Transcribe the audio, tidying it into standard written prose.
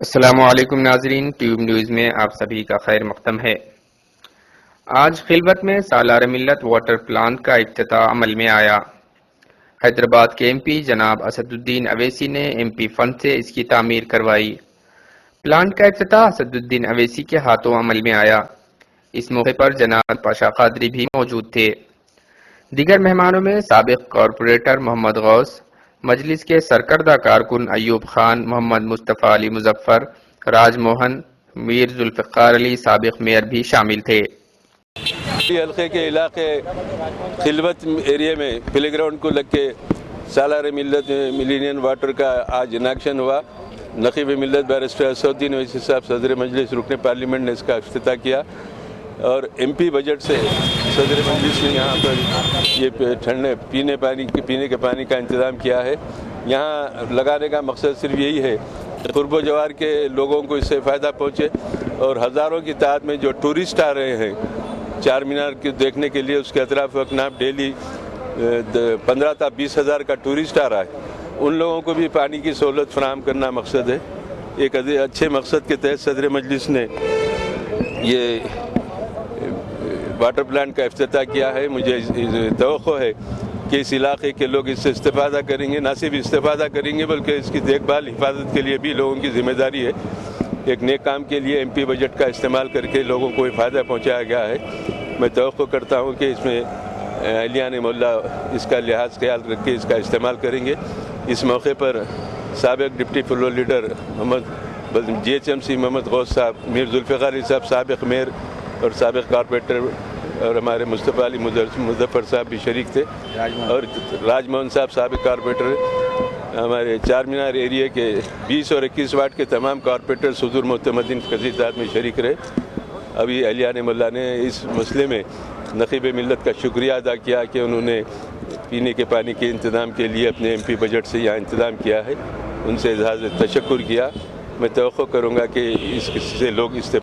السلام علیکم ناظرین، ٹیوب نیوز میں آپ سبھی کا خیر مقدم ہے۔ آج خلوت میں سالار ملت واٹر پلانٹ کا افتتاح عمل میں آیا۔ حیدرآباد کے ایم پی جناب اسد الدین اویسی نے ایم پی فنڈ سے اس کی تعمیر کروائی۔ پلانٹ کا افتتاح اسد الدین اویسی کے ہاتھوں عمل میں آیا۔ اس موقع پر جناب پاشا قادری بھی موجود تھے۔ دیگر مہمانوں میں سابق کارپوریٹر محمد غوث، مجلس کے سرکردہ کارکن ایوب خان، محمد مصطفیٰ علی مظفر، راج موہن، میر ذوالفقار علی سابق میئر بھی شامل تھے۔ حلقے کے علاقے خلوت ایریا میں پلے گراؤنڈ کو لگ کے سالار ملت ملینین واٹر کا آج اناکشن ہوا۔ نقیب ملت بیرسٹر اسد الدین اویسی صاحب صدر مجلس رکن پارلیمنٹ نے اس کا افتتاح کیا، اور ایم پی بجٹ سے صدر مجلس نے یہاں پر یہ ٹھنڈے پینے کے پانی کا انتظام کیا ہے۔ یہاں لگانے کا مقصد صرف یہی ہے کہ قرب و جوار کے لوگوں کو اس سے فائدہ پہنچے، اور ہزاروں کی تعداد میں جو ٹورسٹ آ رہے ہیں چار مینار کے دیکھنے کے لیے، اس کے اطراف اکناف ڈیلی 15 تا 20 ہزار کا ٹورسٹ آ رہا ہے، ان لوگوں کو بھی پانی کی سہولت فراہم کرنا مقصد ہے۔ ایک اچھے مقصد کے تحت صدر مجلس نے یہ واٹر پلانٹ کا افتتاح کیا ہے۔ مجھے توقع ہے کہ اس علاقے کے لوگ اس سے استفادہ کریں گے، نہ صرف استفادہ کریں گے بلکہ اس کی دیکھ بھال حفاظت کے لیے بھی لوگوں کی ذمہ داری ہے۔ ایک نیک کام کے لیے ایم پی بجٹ کا استعمال کر کے لوگوں کو فائدہ پہنچایا گیا ہے۔ میں توقع کرتا ہوں کہ اس میں اہلیان محلہ اس کا لحاظ خیال رکھ کے اس کا استعمال کریں گے۔ اس موقع پر سابق deputy floor leader G H M C Mohammed Ghouse صاحب، میر ذوالفقار علی صاحب سابق میئر اور سابق کارپوریٹر، اور ہمارے مصطفیٰ علی مظفر صاحب بھی شریک تھے، اور راج موہن صاحب سابق کارپوریٹر۔ ہمارے چار مینار ایریا کے 20 اور 21 وارڈ کے تمام کارپوریٹر حضور معتمدین کثیر تعداد میں شریک رہے۔ ابھی اہلیان محلہ نے اس مسئلے میں نقیب ملت کا شکریہ ادا کیا کہ انہوں نے پینے کے پانی کے انتظام کے لیے اپنے ایم پی بجٹ سے یہاں انتظام کیا ہے، ان سے اظہار تشکر کیا۔ میں توقع کروں گا کہ اس سے لوگ